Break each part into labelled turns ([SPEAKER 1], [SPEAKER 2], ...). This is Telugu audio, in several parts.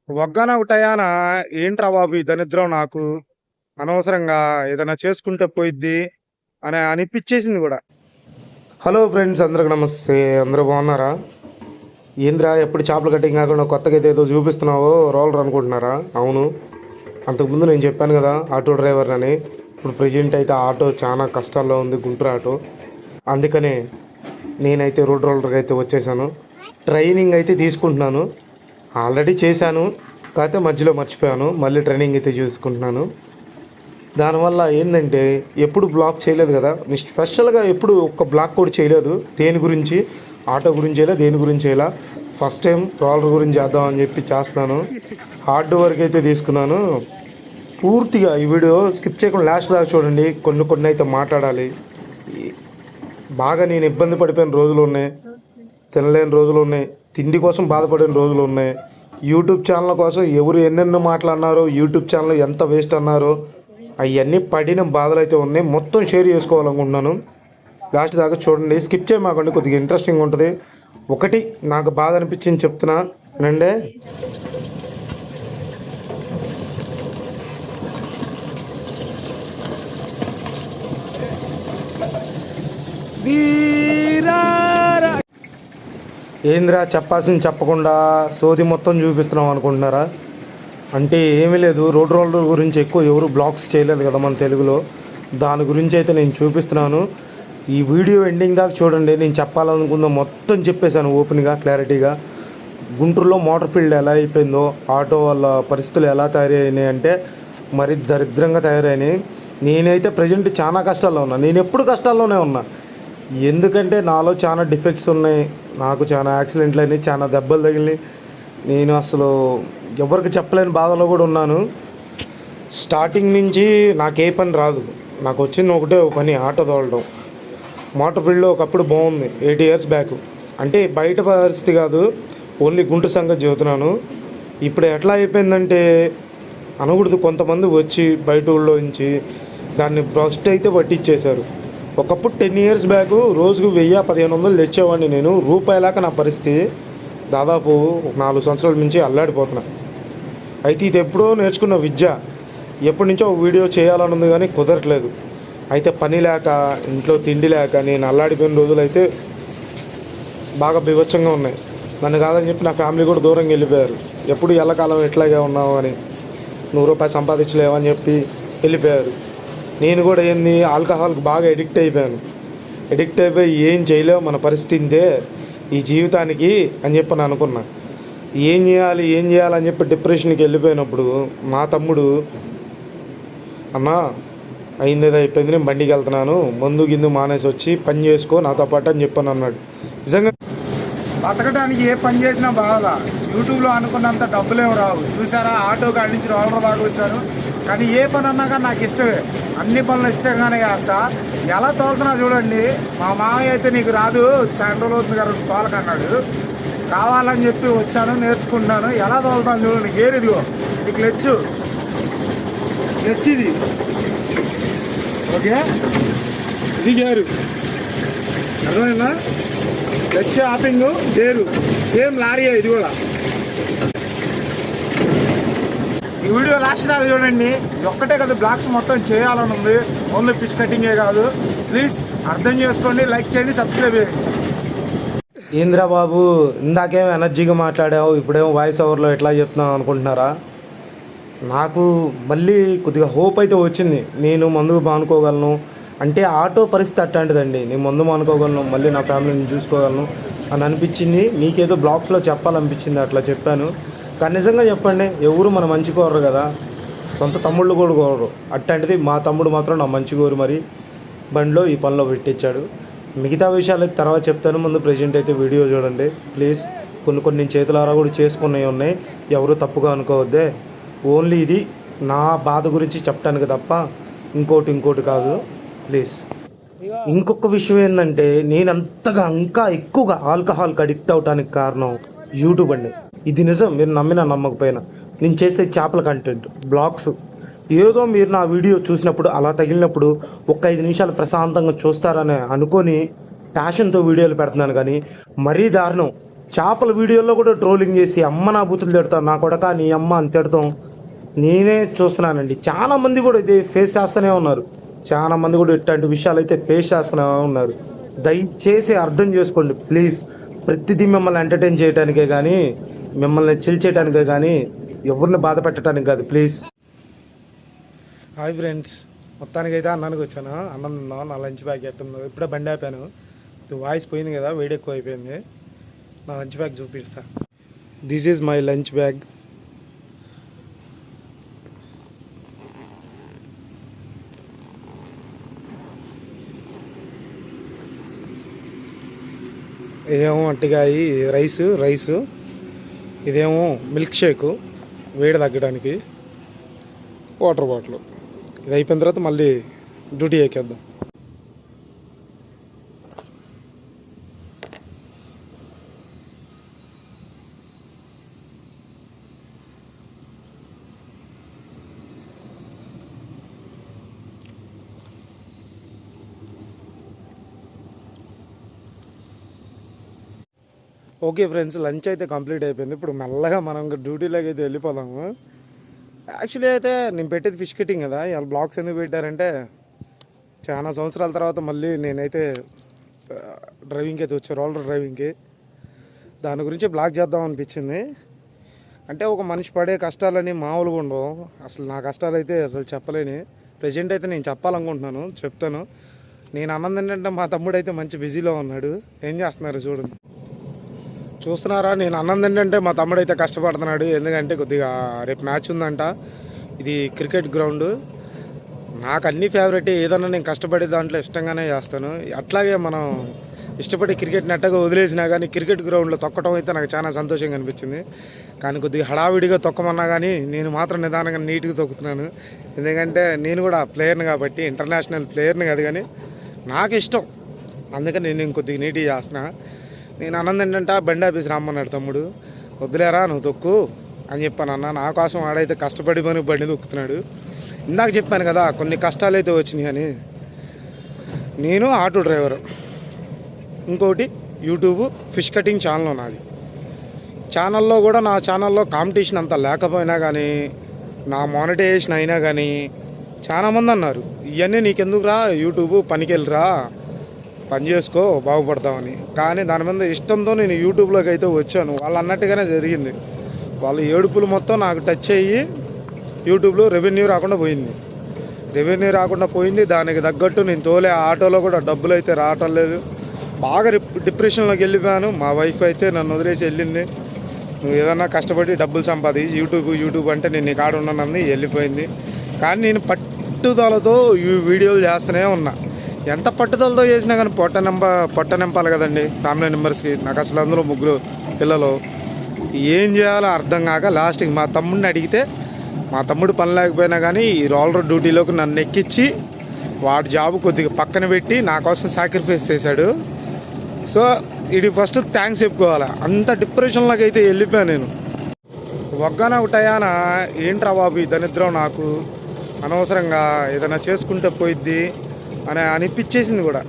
[SPEAKER 1] ఒగ్గానొక టయాన ఏంట్రా బాబు ఈ దరిద్రం నాకు అనవసరంగా ఏదైనా చేసుకుంటే పోయిద్ది అని అనిపించేసింది కూడా. హలో ఫ్రెండ్స్, అందరికి నమస్తే. అందరూ బాగున్నారా? ఏంద్రా ఎప్పుడు చేపలు కటింగ్ కాకుండా కొత్తగా అయితే ఏదో చూపిస్తున్నావో రోలర్ అనుకుంటున్నారా? అవును, అంతకుముందు నేను చెప్పాను కదా ఆటో డ్రైవర్ అని. ఇప్పుడు ప్రజెంట్ అయితే ఆటో చాలా కష్టాల్లో ఉంది, గుంటూరు ఆటో. అందుకనే నేనైతే రోడ్ రోలర్కి అయితే వచ్చేసాను. ట్రైనింగ్ అయితే తీసుకుంటున్నాను. ఆల్రెడీ చేశాను, కాకపోతే మధ్యలో మర్చిపోయాను. మళ్ళీ ట్రైనింగ్ అయితే చూసుకుంటున్నాను. దానివల్ల ఏంటంటే ఎప్పుడు బ్లాక్ చేయలేదు కదా, నేను స్పెషల్గా ఎప్పుడు ఒక్క బ్లాక్ కూడా చేయలేదు. దేని గురించి, ఆటో గురించి చేయలే, దేని గురించి చేయలే. ఫస్ట్ టైం రోలర్ గురించి చేద్దామని చెప్పి చేస్తున్నాను. హార్డ్ వర్క్ అయితే తీసుకున్నాను. పూర్తిగా ఈ వీడియో స్కిప్ చేయకుండా లాస్ట్ దాకా చూడండి. కొన్ని అయితే మాట్లాడాలి. బాగా నేను ఇబ్బంది పడిపోయిన రోజులు ఉన్నాయి, తినలేని రోజులు ఉన్నాయి, తిండి కోసం బాధపడిన రోజులు ఉన్నాయి. యూట్యూబ్ ఛానల్ కోసం ఎవరు ఎన్నెన్నో మాట్లాడినారో, యూట్యూబ్ ఛానల్ ఎంత వేస్ట్ అన్నారో, అవన్నీ పడిన బాధలు అయితే ఉన్నాయి. మొత్తం షేర్ చేసుకోవాలనుకుంటున్నాను. లాస్ట్ దాకా చూడండి, స్కిప్ చేయమాకండి, కొద్దిగా ఇంట్రెస్టింగ్ ఉంటుంది. ఒకటి నాకు బాధ అనిపించింది చెప్తున్నా నండే. ఏంద్రా చెప్పాల్సింది చెప్పకుండా సోది మొత్తం చూపిస్తున్నాం అనుకుంటున్నారా? అంటే ఏమీ లేదు, రోడ్ రోలర్ గురించి ఎక్కువ ఎవరు బ్లాగ్స్ చేయలేదు కదా మన తెలుగులో. దాని గురించి అయితే నేను చూపిస్తున్నాను. ఈ వీడియో ఎండింగ్ దాకా చూడండి. నేను చెప్పాలనుకుందో మొత్తం చెప్పేశాను ఓపెన్గా, క్లారిటీగా. గుంటూరులో మోటార్ ఫీల్డ్ ఎలా అయిపోయిందో, ఆటో వాళ్ళ పరిస్థితులు ఎలా తయారైనాయి అంటే మరి దరిద్రంగా తయారైనాయి. నేనైతే ప్రజెంట్ చాలా కష్టాల్లో ఉన్నా. నేను ఎప్పుడు కష్టాల్లోనే ఉన్నా. ఎందుకంటే నాలో చాలా డిఫెక్ట్స్ ఉన్నాయి. నాకు చాలా యాక్సిడెంట్లు అయినాయి, చాలా దెబ్బలు తగిలినాయి. నేను అసలు ఎవరికి చెప్పలేని బాధలో కూడా ఉన్నాను. స్టార్టింగ్ నుంచి నాకు ఏ పని రాదు. నాకు వచ్చింది ఒకటే పని, ఆటో తోలడం. మోటార్ ఫీల్డ్లో ఒకప్పుడు బాగుంది, 8 years బ్యాక్. అంటే బయట పరిస్థితి కాదు, ఓన్లీ గుంటూరు సంగతి చెబుతున్నాను. ఇప్పుడు ఎట్లా అయిపోయిందంటే అనకూడదు, కొంతమంది వచ్చి బయట ఊళ్ళో నుంచి దాన్ని బ్రస్ట్ అయితే పట్టించేశారు. ఒకప్పుడు 10 years బ్యాక్ రోజుకు 1000-1500 తెచ్చేవాడిని నేను. రూపాయలాక నా పరిస్థితి. దాదాపు 4 సంవత్సరాల నుంచి అల్లాడిపోతున్నా. అయితే ఇది ఎప్పుడో నేర్చుకున్న విద్య. ఎప్పటి నుంచో వీడియో చేయాలని ఉంది కానీ కుదరట్లేదు. అయితే పని లేక, ఇంట్లో తిండి లేక నేను అల్లాడిపోయిన రోజులు అయితే బాగా బీభత్సంగా ఉన్నాయి. నన్ను కాదని చెప్పి నా ఫ్యామిలీ కూడా దూరంగా వెళ్ళిపోయారు. ఎప్పుడు ఎల్లకాలం ఎట్లాగే ఉన్నావు అని, 100 రూపాయలు సంపాదించలేవని చెప్పి వెళ్ళిపోయారు. నేను కూడా ఆల్కహాల్కి బాగా ఎడిక్ట్ అయిపోయి ఏం చేయలేవు, మన పరిస్థితి ఈ జీవితానికి అని చెప్పి నేను అనుకున్నా. ఏం చేయాలని చెప్పి డిప్రెషన్కి వెళ్ళిపోయినప్పుడు మా తమ్ముడు, అన్నా అయిందేదో అయిపోయింది, నేను బండికి వెళ్తున్నాను, మందు గిందు మానేసి వచ్చి పని చేసుకో నాతో పాటు అని చెప్పని అన్నాడు. నిజంగా
[SPEAKER 2] బతకడానికి ఏ పని చేసినా బాగా, యూట్యూబ్లో అనుకున్నంత డబ్బులేమి రావు. చూసారా, ఆటో కాడి నుంచి రోలర్ దాకా వచ్చాను. కానీ ఏ పని అన్నా కానీ నాకు ఇష్టమే, అన్ని పనులు ఇష్టంగానే చేస్తా. ఎలా తోలుతున్నా చూడండి. మా మామయ్య అయితే నీకు రాదు, సెంట్రల్ అవుతుంది కదా తోలకన్నాడు. కావాలని చెప్పి వచ్చాను, నేర్చుకుంటున్నాను. ఎలా తోలుతాను చూడండి. గేర్ ఇదిగో, ఇది క్లచ్ ఇది ఓకే, ఇది గేరు, అర్థమైందా? క్లచ్, ఆపింగ్, గేరు సేమ్ లారీ. ఇది కూడా ఈ వీడియో లాస్ట్ దాకా చూడండి. ఒక్కటే కదా బ్లాగ్స్ మొత్తం చేయాలని ఉంది, ఓన్లీ ఫిష్ కటింగే కాదు. ప్లీజ్ అర్థం చేసుకోండి, లైక్ చేయండి, సబ్స్క్రైబ్ చేయండి.
[SPEAKER 1] ఏంద్రా బాబు, ఇందాకేమో ఎనర్జీగా మాట్లాడావు, ఇప్పుడేమో వాయిస్ ఓవర్లో ఎట్లా చెప్తున్నావు అనుకుంటున్నారా? నాకు మళ్ళీ కొద్దిగా హోప్ అయితే వచ్చింది. నేను మందుకు మానుకోగలను అంటే ఆటో పరిస్థితి అట్లాంటిదండి. నేను మందు మానుకోగలను, మళ్ళీ నా ఫ్యామిలీని చూసుకోగలను అని అనిపించింది. మీకేదో బ్లాగ్స్లో చెప్పాలనిపించింది, అట్లా చెప్పాను. కానీ నిజంగా చెప్పండి, ఎవరు మన మంచి కోరరు కదా, సొంత తమ్ముళ్ళు కూడా కోరరు. అట్లాంటిది మా తమ్ముడు మాత్రం నా మంచి కోరు మరి బండిలో ఈ పనిలో పెట్టించాడు. మిగతా విషయాలు తర్వాత చెప్తాను. ముందు ప్రజెంట్ అయితే వీడియో చూడండి ప్లీజ్. కొన్ని చేతులారా కూడా చేసుకున్నవి ఉన్నాయి, ఎవరు తప్పుగా అనుకోవద్దే. ఓన్లీ ఇది నా బాధ గురించి చెప్పడానికి తప్ప ఇంకోటి కాదు ప్లీజ్. ఇంకొక విషయం ఏంటంటే, నేను అంతగా ఇంకా ఎక్కువగా ఆల్కహాల్కి అడిక్ట్ అవడానికి కారణం యూట్యూబ్ అండి. ఇది నిజం, మీరు నమ్మినా నమ్మకపోయినా. నేను చేసే చేపల కంటెంట్, బ్లాగ్స్, ఏదో మీరు నా వీడియో చూసినప్పుడు అలా తగిలినప్పుడు ఒక 5 నిమిషాలు ప్రశాంతంగా చూస్తారని అనుకొని ప్యాషన్తో వీడియోలు పెడుతున్నాను. కానీ మరీ దారుణం, చేపల వీడియోలో కూడా ట్రోలింగ్ చేసి అమ్మ నా బూతులు తిడతాను, నా కొడక నీ అమ్మ అని తిడతాం నేనే చూస్తున్నానండి. చాలామంది కూడా ఇది ఫేస్ చేస్తూనే ఉన్నారు. చాలామంది కూడా ఇట్లాంటి విషయాలు అయితే ఫేస్ చేస్తూనే ఉన్నారు. దయచేసి అర్థం చేసుకోండి ప్లీజ్. ప్రతిదీ మిమ్మల్ని ఎంటర్టైన్ చేయడానికే కానీ, మిమ్మల్ని చిల్ చేయడానికే కానీ, ఎవరిని బాధ పెట్టడానికి కాదు ప్లీజ్. హాయ్ ఫ్రెండ్స్, మొత్తానికి అయితే అన్నానికి వచ్చాను. అన్నం తిన్నాను. నా లంచ్ బ్యాగ్ ఎట్టుందో ఇప్పుడే బండి ఆపాను. వాయిస్ పోయింది కదా, వేడి ఎక్కువ అయిపోయింది. నా లంచ్ బ్యాగ్ చూపిస్తా. This is my lunch bag. ఇదేమో అట్టిగాయి రైసు, ఇదేమో మిల్క్ షేకు వేడి తగ్గడానికి, వాటర్ బాటిల్. ఇది అయిపోయిన తర్వాత మళ్ళీ డ్యూటీ ఎక్కేద్దాం. ఓకే ఫ్రెండ్స్, లంచ్ అయితే కంప్లీట్ అయిపోయింది. ఇప్పుడు మెల్లగా మనం డ్యూటీలోకి అయితే వెళ్ళిపోదాము. యాక్చువల్లీ అయితే నేను పెట్టేది ఫిష్ కటింగ్ కదా. ఇవాళ బ్లాగ్స్ ఎందుకు పెట్టారంటే, చాలా సంవత్సరాల తర్వాత మళ్ళీ నేనైతే డ్రైవింగ్కి అయితే వచ్చాను, రోలర్ డ్రైవింగ్కి. దాని గురించి బ్లాగ్ చేద్దాం అనిపించింది. అంటే ఒక మనిషి పడే కష్టాలని మామూలుగా ఉండవు. అసలు నా కష్టాలు అయితే అసలు చెప్పలేని. ప్రజెంట్ అయితే నేను చెప్పాలనుకుంటున్నాను, చెప్తాను. నేను అన్నది ఏంటంటే, మా తమ్ముడు అయితే మంచి బిజీలో ఉన్నాడు. ఏం చేస్తున్నారు చూడండి, చూస్తున్నారా? నేను అన్నది ఏంటంటే, మా తమ్ముడు అయితే కష్టపడుతున్నాడు. ఎందుకంటే కొద్దిగా రేపు మ్యాచ్ ఉందంట. ఇది క్రికెట్ గ్రౌండ్. నాకు అన్ని ఫేవరెట్. ఏదన్నా నేను కష్టపడే దాంట్లో ఇష్టంగానే చేస్తాను. అట్లాగే మనం ఇష్టపడి క్రికెట్ నెట్టగా వదిలేసినా కానీ క్రికెట్ గ్రౌండ్లో తొక్కడం అయితే నాకు చాలా సంతోషంగా అనిపించింది. కానీ కొద్దిగా హడావిడిగా తొక్కమన్నా కానీ నేను మాత్రం నిదానంగా నీట్గా తొక్కుతున్నాను. ఎందుకంటే నేను కూడా ప్లేయర్ని కాబట్టి, ఇంటర్నేషనల్ ప్లేయర్ని కాదు కానీ నాకు ఇష్టం. అందుకని నేను కొద్దిగా నీట్గా చేస్తున్నా. నేను అన్నది ఏంటంటే, బండి ఆఫీస్ రమ్మన్నాడు తమ్ముడు. వద్దులేరా నువ్వు తొక్కు అని చెప్పాను. అన్న నా కోసం ఆడైతే కష్టపడి బండి తొక్కుతున్నాడు. ఇందాక చెప్పాను కదా కొన్ని కష్టాలు అయితే వచ్చినాయి అని. నేను ఆటో డ్రైవరు, ఇంకోటి యూట్యూబ్ ఫిష్ కటింగ్ ఛానల్ నాది. ఛానల్లో కూడా నా ఛానల్లో కాంపిటీషన్ అంత లేకపోయినా కానీ, నా మానిటైజేషన్ అయినా కానీ చాలామంది అన్నారు, ఇవన్నీ నీకెందుకురా యూట్యూబ్, పనికెళ్ళరా, పని చేసుకో బాగుపడతామని. కానీ దాని మీద ఇష్టంతో నేను యూట్యూబ్లోకి అయితే వచ్చాను. వాళ్ళు అన్నట్టుగానే జరిగింది. వాళ్ళ ఏడుపులు మొత్తం నాకు టచ్ అయ్యి యూట్యూబ్లో రెవెన్యూ రాకుండా పోయింది. దానికి తగ్గట్టు నేను తోలే ఆటోలో కూడా డబ్బులు అయితే రావటం లేదు. బాగా డిప్రెషన్లోకి వెళ్ళిపోయాను. మా వైఫ్ అయితే నన్ను వదిలేసి వెళ్ళింది. నువ్వు ఏదన్నా కష్టపడి డబ్బులు సంపాదించి యూట్యూబ్ అంటే నేను నీ కాడ ఉన్నానని వెళ్ళిపోయింది. కానీ నేను పట్టుదలతో ఈ వీడియోలు చేస్తూనే ఉన్నా. ఎంత పట్టుదలతో చేసినా కానీ పొట్ట నింపాలి కదండి ఫ్యామిలీ మెంబర్స్కి. నాకు అసలు అందులో 3 పిల్లలు. ఏం చేయాలో అర్థం కాక లాస్ట్కి మా తమ్ముడిని అడిగితే, మా తమ్ముడు పని లేకపోయినా కానీ ఈ రోలర్ డ్యూటీలోకి నన్ను ఎక్కించి వాడి జాబ్ కొద్దిగా పక్కన పెట్టి నా కోసం సాక్రిఫైస్ చేశాడు. సో ఇది ఫస్ట్ థ్యాంక్స్ చెప్పుకోవాలి. అంత డిప్రెషన్లోకి అయితే వెళ్ళిపోయాను నేను. ఒక్కన ఒకటయాన ఏంట్రా బాబు ఈ దరిద్రం, నాకు అనవసరంగా ఏదైనా చేసుకుంటే పోయిద్ది అని అనిపించేసింది కూడా.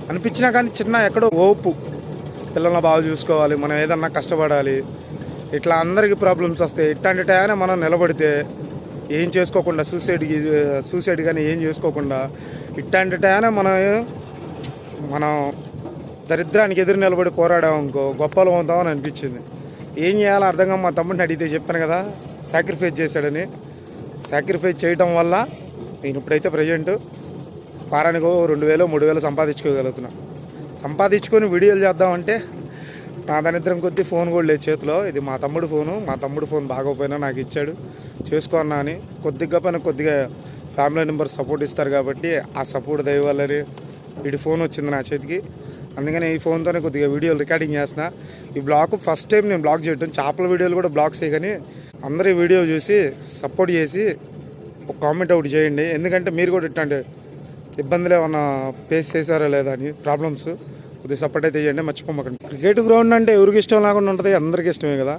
[SPEAKER 1] అనిపించినా కానీ ఎక్కడో ఓపు, పిల్లల్ని బాగా చూసుకోవాలి, మనం ఏదన్నా కష్టపడాలి. ఇట్లా అందరికీ ప్రాబ్లమ్స్ వస్తాయి. ఇట్లాంటి టైంలో మనం నిలబడితే ఏం చేసుకోకుండా సూసైడ్ కానీ ఏం చేసుకోకుండా ఇట్లాంటి టైంలో మనం దరిద్రానికి ఎదురు నిలబడి పోరాడామనుకో గొప్పలు అవుతామని అనిపించింది. ఏం చేయాలో అర్థంగా మా తమ్ముడిని అడిగితే చెప్పాను కదా, సాక్రిఫైస్ చేశాడని. సాక్రిఫైస్ చేయడం వల్ల నేను ఇప్పుడైతే ప్రజెంట్ వారానికి 2,000-3,000 సంపాదించుకొని వీడియోలు చేద్దామంటే నా దరిద్రం కొద్దీ ఫోన్ కూడా లేదు చేతిలో. ఇది మా తమ్ముడు ఫోను. మా తమ్ముడు ఫోన్ బాగోపోయినా నాకు ఇచ్చాడు, చేసుకోన్నా అని. కొద్దిగా ఫ్యామిలీ మెంబర్స్ సపోర్ట్ ఇస్తారు కాబట్టి ఆ సపోర్ట్ దయ వల్లనే వీడి ఫోన్ వచ్చింది నా చేతికి. అందుకని ఈ ఫోన్తోనే కొద్దిగా వీడియోలు రికార్డింగ్ చేసిన. ఈ బ్లాగ్ ఫస్ట్ టైం నేను బ్లాగ్ చేయటం. చేపల వీడియోలు కూడా బ్లాగ్స్ కానీ అందరూ వీడియో చూసి సపోర్ట్ చేసి ఒక కామెంట్ అవుట్ చేయండి. ఎందుకంటే మీరు కూడా ఇట్లాంటి ఇబ్బందులు ఏమన్నా ఫేస్ చేశారా లేదా అని ప్రాబ్లమ్స్ కొద్దిగా సపోర్ట్ అయితే చేయండి, మర్చిపోమకండి. క్రికెట్ గ్రౌండ్ అంటే ఎవరికి ఇష్టం లేకుండా ఉంటుంది, అందరికీ ఇష్టమే కదా.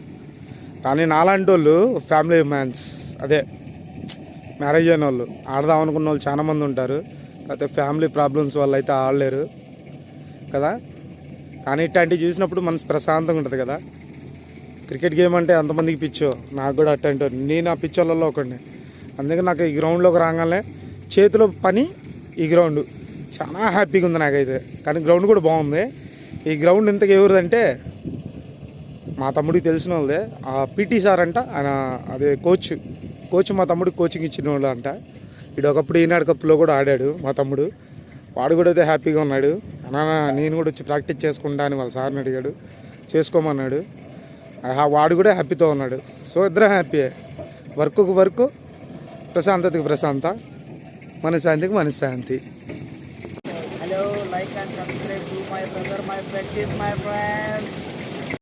[SPEAKER 1] కానీ నాలాంటి వాళ్ళు ఫ్యామిలీ మ్యాన్స్, అదే మ్యారేజ్ అయిన వాళ్ళు, ఆడదాం అనుకున్న వాళ్ళు చాలామంది ఉంటారు. కాకపోతే ఫ్యామిలీ ప్రాబ్లమ్స్ వల్ల అయితే ఆడలేరు కదా. కానీ ఇట్లాంటివి చూసినప్పుడు మనసు ప్రశాంతంగా ఉంటుంది కదా. క్రికెట్ గేమ్ అంటే ఎంతమందికి పిచ్చో, నాకు కూడా అట్లాంటి నేను ఆ పిచ్చోళ్ళలో ఒకడిని. అందుకే నాకు ఈ గ్రౌండ్లోకి రాగానే చేతిలో పని ఈ గ్రౌండ్ చాలా హ్యాపీగా ఉంది నాకైతే. కానీ గ్రౌండ్ కూడా బాగుంది. ఈ గ్రౌండ్ ఇంతకు ఎవరిదంటే మా తమ్ముడికి తెలిసిన వాళ్ళదే. ఆ పీటీ సార్ అంట, ఆయన అదే కోచ్ మా తమ్ముడికి కోచింగ్ ఇచ్చిన వాళ్ళు అంట. ఇడు ఒకప్పుడు ఈనాడు కప్లో కూడా ఆడాడు మా తమ్ముడు. వాడు కూడా అయితే హ్యాపీగా ఉన్నాడు. అన్నా నేను కూడా వచ్చి ప్రాక్టీస్ చేసుకుంటా అని వాళ్ళ సార్ని అడిగాడు, చేసుకోమన్నాడు. వాడు కూడా హ్యాపీతో ఉన్నాడు. సో ఇద్దరం హ్యాపీయే. వర్క్కు వర్క్, ప్రశాంతతకి ప్రశాంత, మనశ్శాంతికి మనశ్శాంతి.
[SPEAKER 3] Hello, like and subscribe to my brother, my practice, my friends.